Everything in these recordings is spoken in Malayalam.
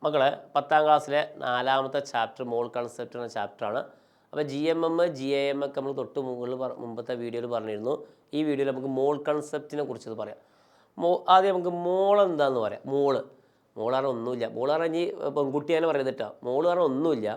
മക്കളെ 10ാം ക്ലാസ്സിലെ 4ാമത്തെ ചാപ്റ്റർ മോൾ കൺസെപ്റ്റ് എന്ന ചാപ്റ്ററാണ്. അപ്പോൾ GMM GAM ഒക്കെ നമ്മൾ തൊട്ട് മുമ്പത്തെ വീഡിയോയിൽ പറഞ്ഞിരുന്നു. ഈ വീഡിയോയിൽ നമുക്ക് മോൾ കൺസെപ്റ്റിനെ കുറിച്ച് പറയാം. ആദ്യം നമുക്ക് മോൾ എന്താണെന്ന് പറയാം. മോൾ പറഞ്ഞാൽ ഒന്നുമില്ല. മോൾ പറഞ്ഞാൽ ഈ പെൺകുട്ടിയാണ് പറയുന്നത് കേട്ടോ. മോൾ പറഞ്ഞാൽ ഒന്നുമില്ല.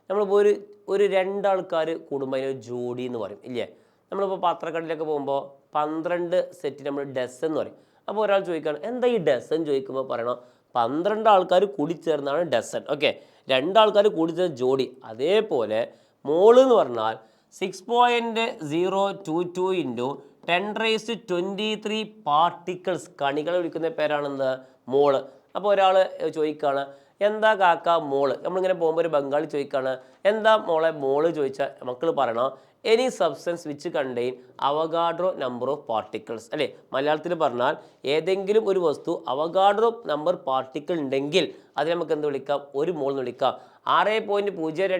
നമ്മളിപ്പോൾ ഒരു രണ്ടാൾക്കാർ കൂടുമ്പോൾ അതിനൊരു ജോഡി എന്ന് പറയും ഇല്ലേ. നമ്മളിപ്പോൾ പത്രക്കടയിലൊക്കെ പോകുമ്പോൾ 12 സെറ്റ് നമ്മൾ ഡസൻ എന്ന് പറയും. അപ്പോൾ ഒരാൾ ചോദിക്കുകയാണ് എന്താ ഈ ഡസൻ ചോദിക്കുമ്പോൾ പറയണം 12 ആൾക്കാർ കൂടി ചേർന്നാണ് ഡസൻ. ഓക്കെ, 2 ആൾക്കാർ കൂടി ചേർന്ന ജോഡി. അതേപോലെ മോള് എന്ന് പറഞ്ഞാൽ 6.022 ഇൻറ്റു 10⁻23 പാർട്ടിക്കിൾസ് കണികളെ വിളിക്കുന്ന പേരാണെന്ത് മോള്. അപ്പോൾ ഒരാൾ ചോദിക്കുകയാണ് എന്താ കാക്ക മോള്. നമ്മളിങ്ങനെ പോകുമ്പോൾ ഒരു ബംഗാളി ചോദിക്കുകയാണ് എന്താ മോളെ മോള് ചോദിച്ചാൽ മക്കൾ പറയണം any substance which contain Avogadro number of particles അല്ലേ. മലയാളത്തിൽ പറഞ്ഞാൽ ഏതെങ്കിലും ഒരു വസ്തു അവഗാഡ്രോ നമ്പർ പാർട്ടിക്കിൾ ഉണ്ടെങ്കിൽ അതിനെ നമുക്ക് എന്ത് വിളിക്കാം, ഒരു മോൾ എന്ന് വിളിക്കാം. 6.022 ×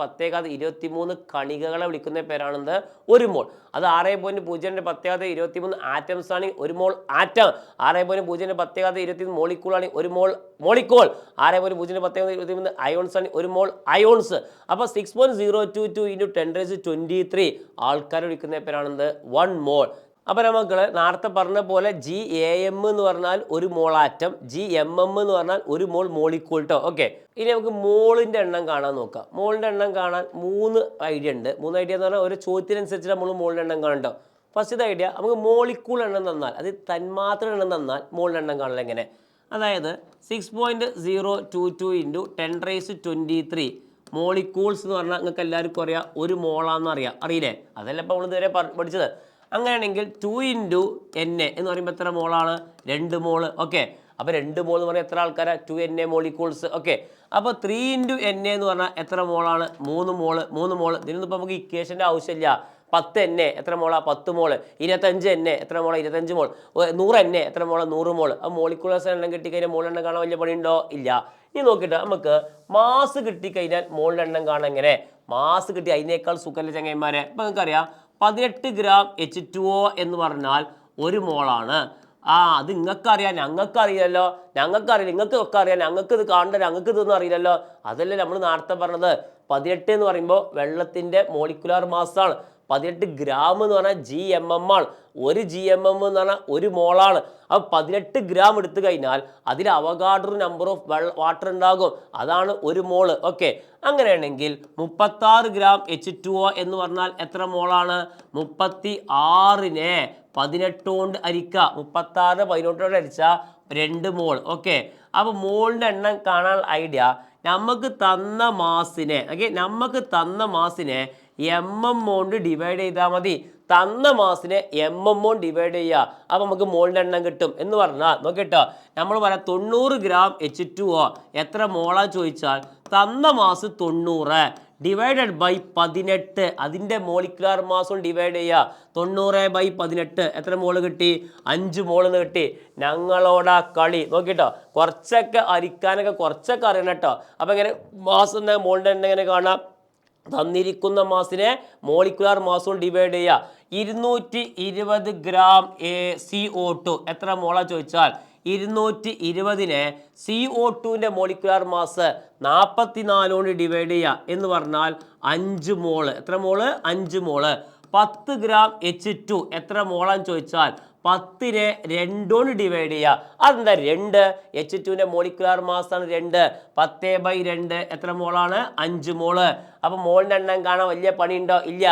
10⁻23 കണികകളെ വിളിക്കുന്ന പേരാണെന്ത് ഒരു മോൾ. അത് 6.0 × 10⁻23 ആറ്റംസ് ആണെങ്കിൽ ഒരു മോൾ ആറ്റം. 6.0 × 10⁻23 മോളിക്കൂൾ ആണെങ്കിൽ ഒരു മോൾ മോളിക്കോൾ. 6.0 × 10⁻23 അയോൺസ് ആണെങ്കിൽ ഒരു മോൾ അയോൺസ്. അപ്പോൾ 6.022 × 10⁻23 ആൾക്കാരെ വിളിക്കുന്ന പേരാണെന്ത് 1 മോൾ. അപ്പോൾ നമുക്ക് നേരത്തെ പറഞ്ഞ പോലെ GAM എന്ന് പറഞ്ഞാൽ ഒരു മോൾ ആറ്റം, GMM എന്ന് പറഞ്ഞാൽ ഒരു മോൾ മോളിക്കൂൾ കേട്ടോ. ഓക്കെ, ഇനി നമുക്ക് മോളിൻ്റെ എണ്ണം കാണാൻ നോക്കാം. മോളിൻ്റെ എണ്ണം കാണാൻ 3 ഐഡിയ ഉണ്ട്. 3 ഐഡിയ എന്ന് പറഞ്ഞാൽ ഒരു ചോദ്യത്തിനനുസരിച്ച് നമ്മൾ മോളിൻ്റെ എണ്ണം കാണണ്ടോ. ഫസ്റ്റത്തെ ഐഡിയ നമുക്ക് മോളിക്കൂൾ എണ്ണം തന്നാൽ, അത് തന്മാത്ര എണ്ണം തന്നാൽ മോളിൻ്റെ എണ്ണം കാണൽ എങ്ങനെ. അതായത് 6.022 ഇൻറ്റു 10⁻23 മോളിക്കൂൾസ് എന്ന് പറഞ്ഞാൽ നിങ്ങൾക്ക് എല്ലാവർക്കും അറിയാം ഒരു മോളാണെന്ന് അറിയില്ലേ. അതല്ല ഇപ്പോൾ നമ്മൾ ഇതുവരെ പഠിച്ചത്. അങ്ങനെയാണെങ്കിൽ 2 ഇൻറ്റു NA എന്ന് പറയുമ്പോൾ എത്ര മോളാണ്, 2 മോള്. ഓക്കെ, അപ്പോൾ 2 മോൾ എന്ന് പറഞ്ഞാൽ എത്ര ആൾക്കാരാണ്, 2NA മോളിക്കൂൾസ്. ഓക്കെ, അപ്പോൾ 3 ഇൻറ്റു NA എന്ന് പറഞ്ഞാൽ എത്ര മോളാണ്, 3 മോള്. ഇതിനൊന്നും ഇപ്പോൾ നമുക്ക് ഇക്വേഷൻ്റെ ആവശ്യമില്ല. 10 NA എത്ര മോളാ, 10 മോള്. 25 NA എത്ര മോളാ, 25 മോൾ. 100 NA എത്ര മോളാ, 100 മോള്. അപ്പോൾ മോളിക്കൂൾസ് എണ്ണം കിട്ടിക്കഴിഞ്ഞാൽ മോളെണ്ണം കാണാൻ വലിയ പണിയുണ്ടോ, ഇല്ല. ഇനി നോക്കിയിട്ട് നമുക്ക് മാസ് കിട്ടിക്കഴിഞ്ഞാൽ മോളുടെ എണ്ണം കാണാൻ എങ്ങനെ. മാസ് കിട്ടി അതിനേക്കാൾ സുഖമല്ലേ ചങ്ങന്മാരെ. അപ്പോൾ നിങ്ങൾക്കറിയാം 18 ഗ്രാം H2O എന്ന് പറഞ്ഞാൽ ഒരു മോളാണ്. അത് നിങ്ങൾക്കറിയാം, ഞങ്ങൾക്കറിയില്ലല്ലോ. ഞങ്ങൾക്കറിയില്ല, നിങ്ങൾക്കൊക്കെ അറിയാം. ഞങ്ങൾക്ക് ഇത് കാണണ്ട, ഞങ്ങൾക്ക് ഇതൊന്നും അറിയില്ലല്ലോ. അതല്ലേ നമ്മൾ നേരത്തെ പറഞ്ഞത്. 18 എന്ന് പറയുമ്പോൾ വെള്ളത്തിൻ്റെ മോളിക്കുലാർ മാസാണ്. 18 ഗ്രാം എന്ന് പറഞ്ഞാൽ GMM ആണ്. ഒരു GMM എന്ന് പറഞ്ഞാൽ ഒരു മോളാണ്. അപ്പോൾ 18 ഗ്രാം എടുത്തു കഴിഞ്ഞാൽ അതിൽ അവഗാഡ്രോ നമ്പർ ഓഫ് വാട്ടർ ഉണ്ടാകും, അതാണ് ഒരു മോള്. ഓക്കെ, അങ്ങനെയാണെങ്കിൽ 36 ഗ്രാം H2O എന്ന് പറഞ്ഞാൽ എത്ര മോളാണ്, 36നെ 18 കൊണ്ട് ഹരിക്കുക. 36 18 കൊണ്ട് ഹരിച്ചാൽ 2 മോൾ. ഓക്കെ, അപ്പോൾ മോളിൻ്റെ എണ്ണം കാണാൻ ഐഡിയ നമുക്ക് തന്ന മാസിനെ MM കൊണ്ട് ഡിവൈഡ് ചെയ്താൽ മതി. തന്ന മാസിനെ MM കൊണ്ട് ഡിവൈഡ് ചെയ്യുക. അപ്പോൾ നമുക്ക് മോളിൻ്റെ എണ്ണം കിട്ടും. എന്ന് പറഞ്ഞാൽ നോക്കിട്ടോ, നമ്മൾ പറയാം 90 ഗ്രാം H2O എത്ര മോളാ ചോദിച്ചാൽ തന്ന മാസ് 90 ഡിവൈഡഡ് ബൈ 18 അതിൻ്റെ മോളിക്കുലാർ മാസും ഡിവൈഡ് ചെയ്യുക. 90/18 എത്ര മോള് കിട്ടി, 5 മോളെന്ന് കിട്ടി. ഞങ്ങളോടാ കളി. നോക്കിട്ടോ, കുറച്ചൊക്കെ അരിക്കാനൊക്കെ കുറച്ചൊക്കെ അറിയണം കേട്ടോ. അപ്പോൾ ഇങ്ങനെ മാസം മോളിൻ്റെ എണ്ണം എങ്ങനെ കാണാം, തന്നിരിക്കുന്ന മാസിനെ മോളിക്കുലാർ മാസും ഡിവൈഡ് ചെയ്യുക. 220 ഗ്രാം CO2 എത്ര മോളാ ചോദിച്ചാൽ 220നെ CO2ൻ്റെ മോളിക്കുലാർ മാസ് 44 കൊണ്ട് ഡിവൈഡ് ചെയ്യുക. എന്ന് പറഞ്ഞാൽ 5 മോള്. എത്ര മോള്, 5 മോള്. 10 ഗ്രാം H2 എത്ര മോളാന്ന് ചോദിച്ചാൽ 10നെ 2 കൊണ്ട് ഡിവൈഡ് ചെയ്യുക. അതെന്താ 2, H2ൻ്റെ മോളിക്കുലാർ മാസാണ് 2. 10/2 എത്ര മോളാണ്, 5 മോള്. അപ്പോൾ മോളിൻ്റെ എണ്ണം കാണാൻ വലിയ പണിയുണ്ടോ, ഇല്ല.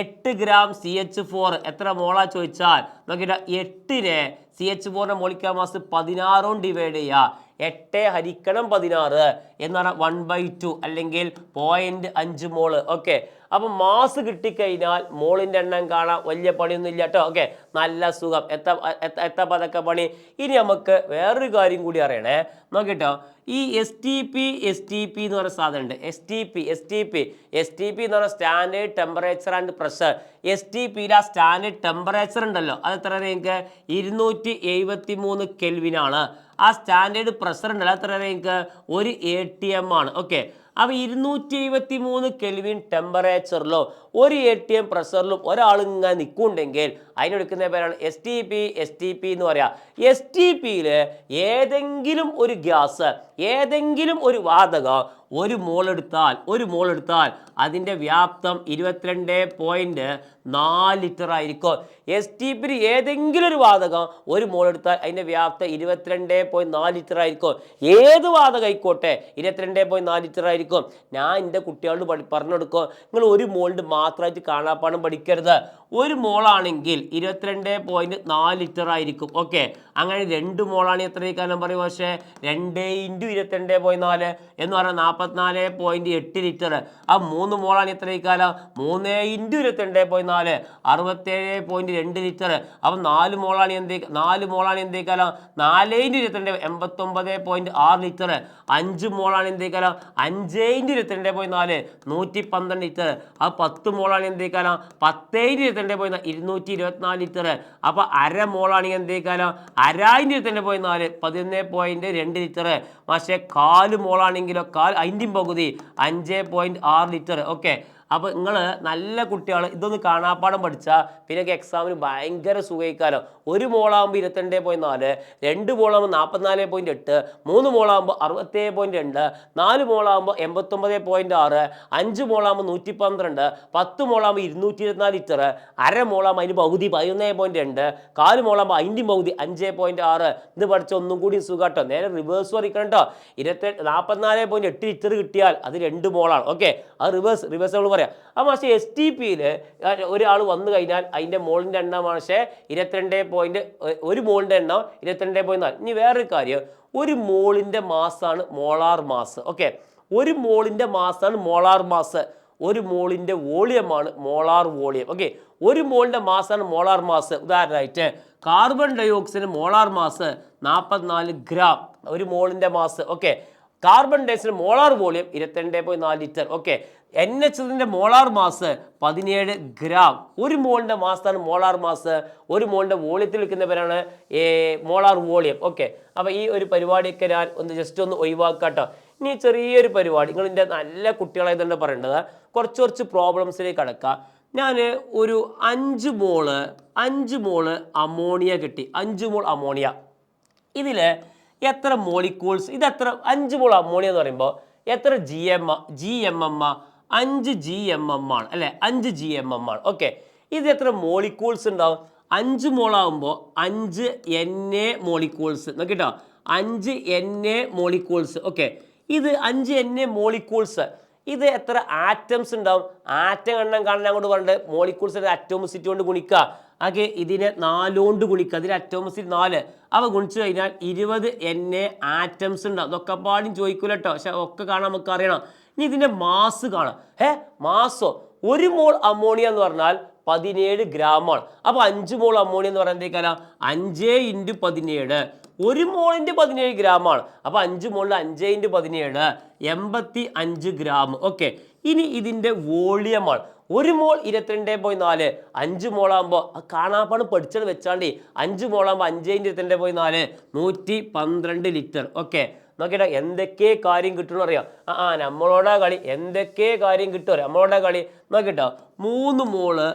8 ഗ്രാം CH4 എത്ര മോളാ ചോദിച്ചാൽ നോക്കിയിട്ട് 8നെ CH4ൻ്റെ മോളിക്കുലാർ മാസ് 16 കൊണ്ട് ഡിവൈഡ് ചെയ്യുക. 8 ഹരിക്കണം 16 എന്ന് പറഞ്ഞാൽ 1/2 അല്ലെങ്കിൽ 0.5 മോള്. ഓക്കെ, അപ്പം മാസ് കിട്ടിക്കഴിഞ്ഞാൽ മോളിൻ്റെ എണ്ണം കാണാൻ വലിയ പണിയൊന്നും ഇല്ല കേട്ടോ. ഓക്കെ, നല്ല സുഖം. എത്തപ്പം അതൊക്കെ പണി. ഇനി നമുക്ക് വേറൊരു കാര്യം കൂടി അറിയണേ. നോക്കിട്ടോ, ഈ STP എന്ന് പറയുന്ന സാധനമുണ്ട്. STP എന്ന് പറഞ്ഞാൽ സ്റ്റാൻഡേർഡ് ടെമ്പറേച്ചർ ആൻഡ് പ്രഷർ. STPയിലെ ആ സ്റ്റാൻഡേർഡ് ടെമ്പറേച്ചർ ഉണ്ടല്ലോ, അത് എത്ര നിങ്ങൾക്ക് 273 കെൽവിനാണ്. ആ സ്റ്റാൻഡേർഡ് പ്രഷർ ഉണ്ടല്ലോ എത്ര നിങ്ങൾക്ക് 1 ATM ആണ്. ഓക്കെ, അപ്പോൾ 273 കെൽവിൻ ടെമ്പറേച്ചറിലോ ഒരു ATM പ്രഷറിലും ഒരാൾ ഇങ്ങനെ നിൽക്കുന്നുണ്ടെങ്കിൽ അതിനെടുക്കുന്ന പേരാണ് STP എന്ന് പറയാം. STPയിൽ ഏതെങ്കിലും ഒരു ഗ്യാസ്, ഏതെങ്കിലും ഒരു വാതകം ഒരു മോൾ എടുത്താൽ അതിൻ്റെ വ്യാപ്തം 22.4 ലിറ്റർ ആയിരിക്കും. STPയിൽ ഏതെങ്കിലും ഒരു വാതകം ഒരു മോൾ എടുത്താൽ അതിൻ്റെ വ്യാപ്തം 22.4 ലിറ്റർ ആയിരിക്കും. ഏത് വാതകം ആയിക്കോട്ടെ 22.4 ലിറ്റർ ആയിരിക്കും. ഞാൻ എൻ്റെ കുട്ടികളോട് പറഞ്ഞു കൊടുക്കും, നിങ്ങൾ ഒരു മോളിൻ്റെ മാത്രമായിട്ട് കാണാപ്പാഠം പഠിക്കരുത്. ഒരു മോളാണെങ്കിൽ 22.4 ലിറ്റർ ആയിരിക്കും. ഓക്കെ, അങ്ങനെ 2 മോളാണെങ്കിൽ എത്ര കാലം പറയും? പക്ഷേ 2 × 22.4 എന്ന് പറഞ്ഞാൽ 44.8 ലിറ്റർ. ആ 3 മോളാണെങ്കിൽ എത്ര കാലം? 3 × 22.4 67.2 ലിറ്റർ. അപ്പം 4 മോളാണെങ്കിൽ എന്ത് കാലം? 4 × 22 89.6 ലിറ്റർ. 5 മോളാണെങ്കിൽ എന്ത് കാലം? 5 × 22.4 112 ലിറ്റർ. ആ 10 മോളാണെങ്കിൽ എന്ത് കാലം? 10 × 22.4 224 ലിറ്റർ. അപ്പോൾ അര മോളാണെങ്കിൽ എന്ത് കാലം? 1/2 × 22.4 11.2 ലിറ്റർ. പക്ഷേ 1/4 മോളാണെങ്കിലോ അതിൻ്റെ പകുതി 5.6 ലിറ്റർ. ഓക്കെ, അപ്പോൾ നിങ്ങൾ നല്ല കുട്ടികൾ ഇതൊന്ന് കാണാപ്പാഠം പഠിച്ചാൽ പിന്നെ എക്സാമിന് ഭയങ്കര സുഖയിക്കാലോ. ഒരു മോളാകുമ്പോൾ 22.4, 2 മോളാകുമ്പോൾ 44.8, 3 മോളാകുമ്പോൾ 67.2, 4 മോളാകുമ്പോൾ 89.6, 5 മോളാകുമ്പോൾ 112, 10 മോളാകുമ്പോൾ 224 ലിറ്റർ, അര മോളാകുമ്പോൾ അതിന് പകുതി 11.2, 1/4 മോളാകുമ്പോൾ അതിൻ്റെ പകുതി 5.6. ഇത് പഠിച്ച ഒന്നും കൂടി സുഖാട്ടോ. നേരെ റിവേഴ്സ് പഠിക്കണം കേട്ടോ. 44.8 ലിറ്റർ കിട്ടിയാൽ അത് 2 മോളാണ്. ഓക്കെ, അത് റിവേഴ്സ് നമ്മൾ പറയാം. ആ പക്ഷേ STPയിൽ ഒരാൾ വന്നു കഴിഞ്ഞാൽ അതിൻ്റെ മോളിൻ്റെ എണ്ണം പക്ഷേ 22. ഒരു മോളിൻ്റെ എണ്ണം 22.4. ഇനി വേറൊരു കാര്യം, ഒരു മോളിൻ്റെ മാസാണ് മോളാർ മാസ്. ഓക്കെ, ഒരു മോളിൻ്റെ മാസാണ് മോളാർ മാസ്. ഒരു മോളിൻ്റെ വോളിയമാണ് മോളാർ വോളിയം. ഓക്കെ, ഒരു മോളിൻ്റെ മാസാണ് മോളാർ മാസ്. ഉദാഹരണമായിട്ട് carbon dioxide molar mass 44 gram ഒരു മോളിൻ്റെ mass. Okay, carbon dioxide molar volume 22.4 litre. Okay, NH3 molar mass 17 gram. ഒരു മോളിൻ്റെ മാസാണ് മോളാർ മാസ്. ഒരു മോളിൻ്റെ വോളിയത്തിൽ വെക്കുന്ന പേരാണ് മോളാർ വോളിയം. ഓക്കെ, അപ്പോൾ ഈ ഒരു പരിപാടിയൊക്കെ ഞാൻ ജസ്റ്റ് ഒന്ന് ഒഴിവാക്കാട്ടോ. ഇനി ചെറിയൊരു പരിപാടി നിങ്ങളിൻ്റെ നല്ല കുട്ടികളായതുകൊണ്ട് പറയേണ്ടത് കുറച്ച് പ്രോബ്ലംസിലേക്ക് കടക്കാം. ഞാൻ ഒരു 5 മോള് അമോണിയ കിട്ടി. 5 മോൾ അമോണിയ. ഇതിൽ എത്ര മോളിക്യൂൾസ്? ഇത് എത്ര? 5 മോൾ അമോണിയ എന്ന് പറയുമ്പോൾ എത്ര GMM? 5 GMM ആണ് അല്ലേ? 5 GMM ആണ്. ഓക്കെ, ഇത് എത്ര മോളിക്യൂൾസ് ഉണ്ടാവും? 5 മോളാകുമ്പോൾ 5 Na മോളിക്യൂൾസ് നോക്കിട്ടോ. 5 Na മോളിക്യൂൾസ്. ഓക്കെ, ഇത് 5 Na മോളിക്യൂൾസ്. ഇത് എത്ര ആറ്റംസ് ഉണ്ടാവും? ആറ്റം എണ്ണം കാണാൻ അങ്ങോട്ട് പറഞ്ഞിട്ട് മോളിക്യൂൾസിൻ്റെ അറ്റോമിസിറ്റി കൊണ്ട് ഗുണിക്കുക. ഓക്കെ, ഇതിനെ 4 കൊണ്ട് ഗുണിക്കുക. അതിന് അറ്റോമിസിറ്റി 4. അവ ഗുണിച്ചു കഴിഞ്ഞാൽ 20 Na ആറ്റംസ് ഉണ്ടാവും. അതൊക്കെ പാടും ചോദിക്കൂല കേട്ടോ, പക്ഷെ ഒക്കെ കാണാൻ നമുക്ക് അറിയണം. ഇനി ഇതിൻ്റെ മാസ് കാണാം. മാസോ? 1 മോൾ അമോണിയ എന്ന് പറഞ്ഞാൽ 17 ഗ്രാമാണ്. അപ്പോൾ 5 മോൾ അമോണിയ എന്ന് പറയുന്നത് എന്തേക്കാലം? 5 × 17. 1 മോളിൻ്റെ 17 ഗ്രാമാണ്. അപ്പോൾ 5 മോളിൽ 5 × 17 85 ഗ്രാം. ഓക്കെ, ഇനി ഇതിൻ്റെ വോളിയമാണ്. 1 മോൾ 22.4, 5 മോളാകുമ്പോൾ കാണാപ്പാണ് പഠിച്ചത് വെച്ചാണ്ടി 5 മോളാകുമ്പോൾ 5 × 22.4 112 ലിറ്റർ. ഓക്കെ, നോക്കിയിട്ട് എന്തൊക്കെ കാര്യം കിട്ടുമെന്ന് അറിയാം. നമ്മളോടാ കളി, എന്തൊക്കെ കാര്യം കിട്ടുമോ നമ്മളോടാ കളി. നോക്കിട്ടോ, 3 മോള്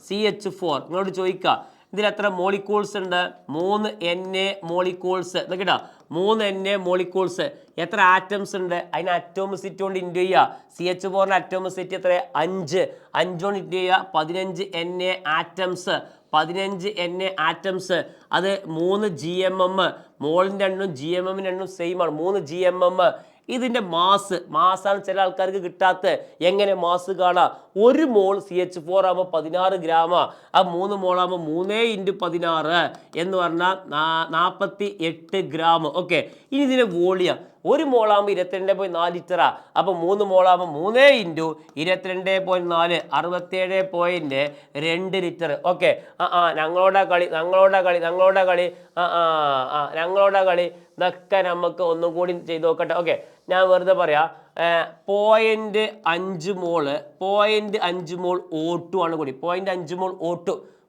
CH4. നിങ്ങളോട് ചോദിക്കാം ഇതിൽ എത്ര മോളിക്യൂൾസ് ഉണ്ട്? 3 Na മോളിക്യൂൾസ്. നോക്കിട്ടോ, 3 Na molecules. എത്ര ആറ്റംസ് ഉണ്ട്? അതിന് അറ്റോമിസിറ്റി കൊണ്ട് ഇൻറ്റു ചെയ്യുക. CH4ൻ്റെ അറ്റോമിസിറ്റി എത്ര? 5. 5 കൊണ്ട് ഇൻറ്റു ചെയ്യുക. 15 Na ആറ്റംസ്. 15 Na atoms. അത് 3 GMM. മോളിൻ്റെ എണ്ണവും GMM-ൻ്റെ എണ്ണവും സെയിം ആണ്. 3 GMM. ഇതിൻ്റെ മാസാണ് ചില ആൾക്കാർക്ക് കിട്ടാത്ത. എങ്ങനെ മാസ് കാണാം? 1 മോൾ CH4 ആകുമ്പോൾ 16 ഗ്രാമാ. ആ 3 മോളാകുമ്പോൾ 3 × 16 എന്ന് പറഞ്ഞാൽ 48 ഗ്രാം. ഓക്കെ, ഇനി ഇതിൻ്റെ വോളിയം 1 മോളാകുമ്പോൾ 22.4 ലിറ്ററാ. അപ്പോൾ 3 മോളാകുമ്പോൾ 3 × 22.4 67.2 ലിറ്റർ. ഓക്കെ, ഞങ്ങളോടാ കളി. ഇതൊക്കെ നമുക്ക് ഒന്നും കൂടി ചെയ്ത് നോക്കട്ടെ. ഓക്കെ, ഞാൻ വെറുതെ പറയാം. 0.5 മോള് O2 ആണ് കൂടി. 0.5 മോൾ O2.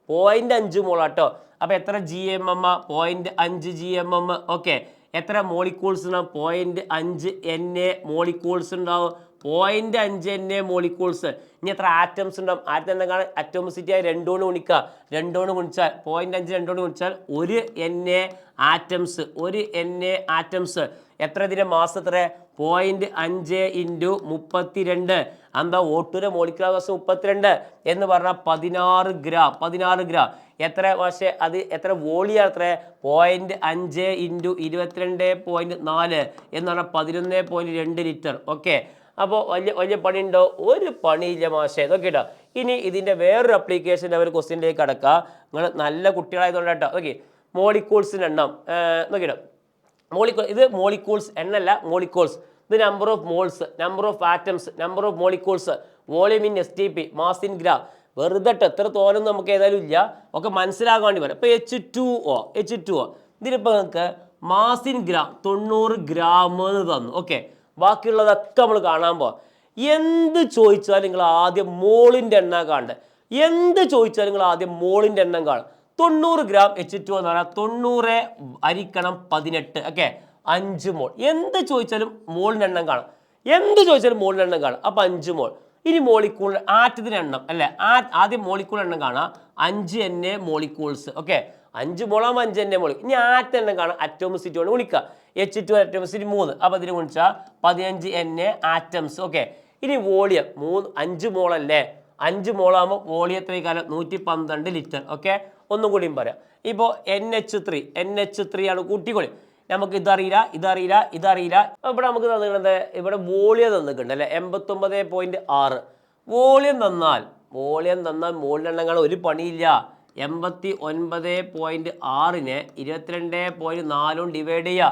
0.5 മോൾ ആട്ടോ. അപ്പോൾ എത്ര GMM? 0.5 GMM. ഓക്കെ, എത്ര മോളിക്യൂൾസ് ഉണ്ടാവും? 0.5 NA മോളിക്യൂൾസ് ഉണ്ടാവും. 0.5 NA മോളിക്യൂൾസ്. ഇനി എത്ര ആറ്റംസ് ഉണ്ടാവും? ആറ്റം എന്താണ്? അറ്റോമിസിറ്റി ആയി 2 കൊണ്ട് ഗുണിക്കുക. 2 കൊണ്ട് ഗുണിച്ചാൽ 0.5 2 കൊണ്ട് ഗുണിച്ചാൽ 1 NA ആറ്റംസ്. 1 NA atoms. എത്ര ഇതിൻ്റെ മാസ് എത്ര? 0.5 × 32. എന്താ ഓട്ടൂരെ മോളിക്കുലർ മാസ് 32 എന്ന് പറഞ്ഞാൽ 16 ഗ്രാം. 16 ഗ്രാം എത്ര? പക്ഷേ അത് എത്ര വോളിയാണ്? എത്ര? 0.5 × 22.4 എന്ന് പറഞ്ഞാൽ 11.2 ലിറ്റർ. ഓക്കെ, അപ്പോൾ വലിയ പണിയുണ്ടോ? ഒരു പണിയില്ല മാഷേ. നോക്കിട്ടോ, ഇനി ഇതിൻ്റെ വേറൊരു അപ്ലിക്കേഷൻ അവർ ക്വസ്റ്റ്യനിലേക്ക് കടക്കുക. നിങ്ങൾ നല്ല കുട്ടികളായതുകൊണ്ട് കേട്ടോ. ഓക്കെ, മോളിക്യൂൾസിൻ്റെ എണ്ണം നോക്കിട്ടോ. ഇത് മോളിക്യൂൾസ് എണ്ണല്ല, മോളിക്യൂൾസ്. ഇത് number of moles, number of atoms, number of molecules, volume in STP, mass in gram. വെറുതെ എത്ര തോന്നുന്നു നമുക്ക് ഏതായാലും ഇല്ല, ഒക്കെ മനസ്സിലാകാൻ വേണ്ടി പറയാം. ഇപ്പോൾ H2O ഇതിനിപ്പോൾ നിങ്ങൾക്ക് മാസ് ഇൻ ഗ്രാം 90 ഗ്രാം എന്ന് തന്നു. ഓക്കെ, ബാക്കിയുള്ളതൊക്കെ നമ്മൾ കാണാൻ പോവാം. എന്ത് ചോദിച്ചാലും നിങ്ങൾ ആദ്യം മോളിൻ്റെ എണ്ണം കാണണ്ടേ? എന്ത് ചോദിച്ചാലും നിങ്ങൾ ആദ്യം മോളിൻ്റെ എണ്ണം കാണും. 90 ഗ്രാം H2O എന്ന് പറഞ്ഞാൽ 90 ഹരിക്കണം 18. ഓക്കെ, 5 മോൾ. എന്ത് ചോദിച്ചാലും മോളിൻ്റെ എണ്ണം കാണും. എന്ത് ചോദിച്ചാലും മോളിൻ്റെ എണ്ണം കാണും. അപ്പോൾ 5 മോൾ. ഇനി മോളിക്യൂൾ ആറ്റത്തിൻ്റെ എണ്ണം അല്ലേ? ആദ്യം മോളിക്യൂൾ എണ്ണം കാണാം. 5 NA മോളിക്യൂൾസ്. ഓക്കെ, 5 മോളാകുമ്പോൾ 5 NA മോളിക്യൂൾ. ഇനി ആറ്റം എണ്ണം കാണാം. അറ്റോമിസിറ്റി കൊണ്ട് ഗുണിക്കുക. H2 atomicity 3. അപ്പോൾ അതിന് ഗുണിച്ചാൽ 15 NA ആറ്റംസ്. ഓക്കെ, ഇനി വോളിയം 5 മോളല്ലേ? 5 മോളാകുമ്പോൾ വോളിയം എത്രയും കാലം? 112 ലിറ്റർ. ഓക്കെ, ഒന്നും കൂടിയും പറയാം. ഇപ്പോൾ NH3 ആണ് കൂട്ടിക്കൊള്ളി. നമുക്ക് ഇതറിയില്ല. ഇവിടെ നമുക്ക് തന്നിട്ടുണ്ട്, ഇവിടെ വോളിയം തന്നിട്ടുണ്ട് അല്ലേ? 89.6. വോളിയം തന്നാൽ മോളിൻ്റെ എണ്ണം കാണാൻ ഒരു പണിയില്ല. 89.6നെ 22.4 ഡിവൈഡ് ചെയ്യുക.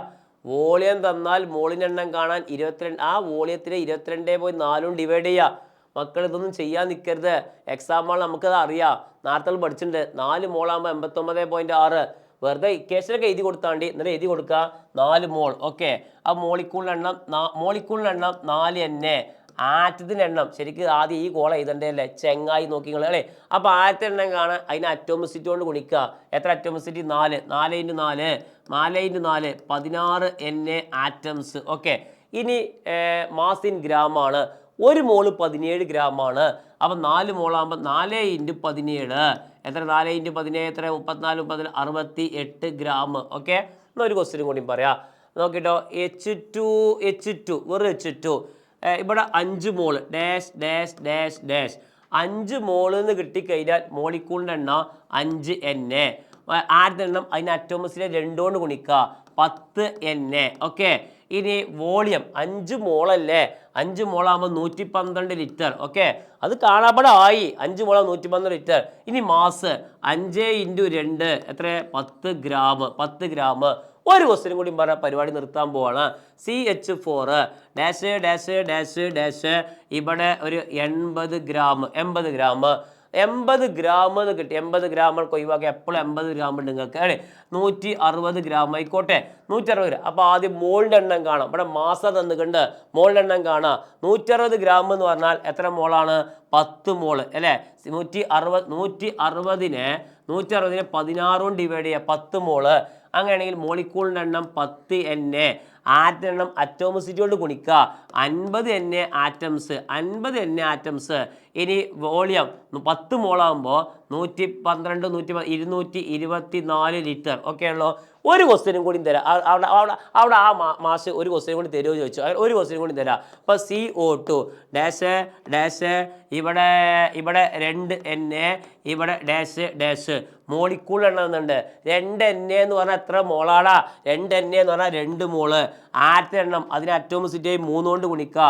വോളിയം തന്നാൽ മോളിൻ്റെ എണ്ണം കാണാൻ 22, ആ വോളിയത്തിനെ 22.4 ഡിവൈഡ് ചെയ്യുക. മക്കൾ ഇതൊന്നും ചെയ്യാൻ നിൽക്കരുത്. എക്സാമ്പിൾ നമുക്കത് അറിയാം, നേരത്തെ പഠിച്ചിട്ടുണ്ട്. 4 മോളാകുമ്പോൾ 89.6. വെറുതെ ഇക്വേഷനൊക്കെ എഴുതി കൊടുത്താണ്ടി, എന്നിട്ട് എഴുതി കൊടുക്കുക 4 മോൾ. ഓക്കെ, ആ മോളിക്യൂളിൻ്റെ എണ്ണം 4 NA. ആറ്റത്തിൻ്റെ എണ്ണം ശരിക്കും ആദ്യം ഈ കോള എഴുതണ്ടേ അല്ലേ? ചെങ്ങായി നോക്കിങ്ങൾ അല്ലേ? അപ്പോൾ ആറ്റത്തിൻ്റെ എണ്ണം കാണാൻ അതിന് അറ്റോമിസിറ്റി കൊണ്ട് ഗുണിക്കുക. എത്ര അറ്റോമിസിറ്റി? 4. 4 × 4 16 NA atoms. ഓക്കെ, ഇനി മാസ് ഇൻ ഗ്രാം ആണ്. 1 മോള് 17 ഗ്രാമാണ്. അപ്പം 4 മോളാകുമ്പോൾ 4 × 17 എത്ര? 4 × 17 എത്ര? 34 68 ഗ്രാം. ഓക്കെ, എന്നൊരു ക്വസ്റ്റ്യനും കൂടി പറയാം. നോക്കിട്ടോ, H2 വെറും H2 ഇവിടെ 5 മോള് ഡാഷ് 5 മോളിൽ നിന്ന് കിട്ടിക്കഴിഞ്ഞാൽ മോളിക്യൂളിൻ്റെ എണ്ണം 5 NA. ആരുടെ എണ്ണം? അതിന് അറ്റോമസിലെ 2 കൊണ്ട് ഗുണിക്കുക. 10 NA. ഓക്കെ, ഇനി വോളിയം 5 മോളല്ലേ? 5 മോളാകുമ്പോൾ 112 ലിറ്റർ. ഓക്കെ, അത് കാണാപ്പാടെ ആയി. 5 മോളാകുമ്പോൾ 112 ലിറ്റർ. ഇനി മാസ് 5 × 2 എത്ര? 10 ഗ്രാം. 10 ഗ്രാം. ഒരു ക്വസ്റ്റ്യനും കൂടി പറഞ്ഞാൽ പരിപാടി നിർത്താൻ പോവാണ്. CH4 ഡാഷ് ഇവിടെ ഒരു 80 ഗ്രാം. 80 ഗ്രാം എന്ന് കിട്ടി. 80 ഗ്രാം ഒഴിവാക്കി. എപ്പോഴും 80 ഗ്രാം ഉണ്ട് നിങ്ങൾക്ക് അല്ലേ? 160 ഗ്രാം ആയിക്കോട്ടെ. 160 ഗ്രാം. അപ്പോൾ ആദ്യം മോളിൻ്റെ എണ്ണം കാണാം. ഇവിടെ മാസ തന്നിട്ടുണ്ട്, മോളിൻ്റെ എണ്ണം കാണാം. 160 ഗ്രാം എന്ന് പറഞ്ഞാൽ എത്ര മോളാണ്? 10 മോള് അല്ലേ? 160നെ 16 ഡിവൈഡ് ചെയ്യുക. 10 മോള്. അങ്ങനെയാണെങ്കിൽ മോളിക്യൂളിൻ്റെ എണ്ണം 10 NA. ആറ്റം എണ്ണം അറ്റോമിസിറ്റി കൊണ്ട് ഗുണിക്കുക. 50 NA ആറ്റംസ്. ഇനി വോളിയം 10 മോളാകുമ്പോൾ 112 224 ലിറ്റർ. ഓക്കെ ഉള്ളൂ. ഒരു ക്വസ്റ്റ്യനും കൂടി തരാം. അവിടെ ആ മാഷ് ഒരു ക്വസ്റ്റ്യനും കൂടി തരുമോ ചോദിച്ചു. ഒരു ക്വസ്റ്റ്യനും കൂടി തരാം. അപ്പോൾ CO2 ഡാഷ് ഇവിടെ 2 NA ഇവിടെ ഡാഷ് മോളിക്യൂൾ എണ്ണുന്നുണ്ട്. 2 NA എന്ന് പറഞ്ഞാൽ എത്ര മോളാടാ? 2 NA എന്ന് പറഞ്ഞാൽ 2 മോള്. ആറ്റം എണ്ണം അതിന് അറ്റോമിസിറ്റി 3 കൊണ്ട് ഗുണിക്കുക.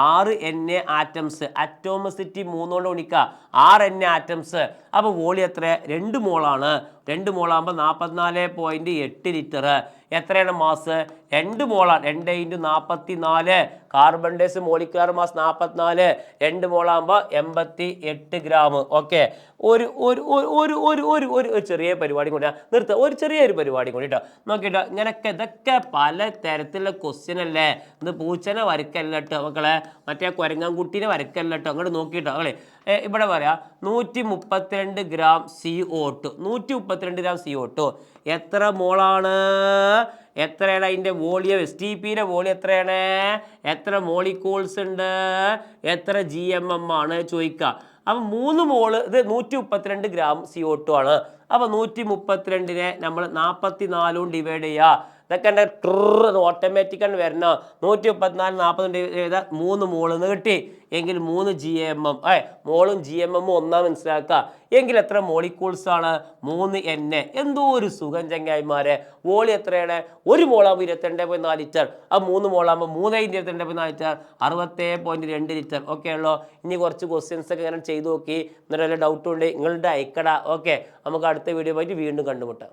6 NA ആറ്റംസ്. അറ്റോമിസിറ്റി 3 കൊണ്ട് ഗുണിക്കുക. 6 NA ആറ്റംസ്. അപ്പോൾ വോളിയം എത്ര? 2 മോളാണ്. 2 മോളാകുമ്പോൾ 44.8 ലിറ്റർ. എത്രയാണ് മാസ്? 2 മോളാണ്. 2 × 44. Carbon days molecular mass 44. 2 മോളാകുമ്പോൾ 88 gram. Okay, ഒരു ചെറിയ പരിപാടി കൂടി നിർത്തുക. ചെറിയൊരു പരിപാടി കൂടി കേട്ടോ. നോക്കിട്ടോ, ഇതൊക്കെ പല തരത്തിലുള്ള ക്വസ്റ്റ്യൻ അല്ലേ? ഇന്ന് പൂച്ചനെ വരക്കല്ല കേട്ടോ മക്കളെ, മറ്റേ കുരങ്ങൻകുട്ടീനെ വരക്കല്ല കേട്ടോ. അങ്ങോട്ട് നോക്കിട്ടോ അല്ലേ? ഇവിടെ പറയാം 132 ഗ്രാം CO2. 132 ഗ്രാം CO2 എത്ര മോളാണ്? എത്രയാണ് അതിൻ്റെ വോളിയം, എസ് ടി പിയുടെ വോളിയം എത്രയാണ്, എത്ര മോളിക്യൂൾസ് ഉണ്ട്, എത്ര GMM ആണ് ചോദിക്കുക. അപ്പം 3 മോള് ഇത് 132 ഗ്രാം CO2 ആണ്. അപ്പോൾ 132നെ നമ്മൾ 44 കൊണ്ട് ഡിവൈഡ് ചെയ്യുക. ഇതൊക്കെ എൻ്റെ ഓട്ടോമാറ്റിക്കാണ് വരണം. 134 40 ചെയ്താൽ 3 മോളെന്ന് കിട്ടി എങ്കിൽ 3 GMM മോളും GMM ഒന്നാ മനസ്സിലാക്കുക. എങ്കിൽ എത്ര മോളിക്യൂൾസ് ആണ്, 3 N. എന്തോ ഒരു സുഖം ചങ്ങായിമാരെ. വോളി എത്രയാണ്, 1 മോളാകുമ്പോൾ 22.4 ലിറ്റർ, ആ 3 മോളാകുമ്പോൾ 3/22.4 ലിറ്റർ, 60.2 ലിറ്റർ. ഓക്കെ ആണല്ലോ. ഇനി കുറച്ച് ക്വസ്റ്റ്യൻസ് ഒക്കെ ഇങ്ങനെ ചെയ്ത് നോക്കി, എന്നിട്ട് വല്ല ഡൗട്ടും ഉണ്ട് നിങ്ങളുടെ അയക്കട. ഓക്കെ, നമുക്ക് അടുത്ത വീഡിയോ ആയിട്ട് വീണ്ടും കണ്ടുമുട്ടാം.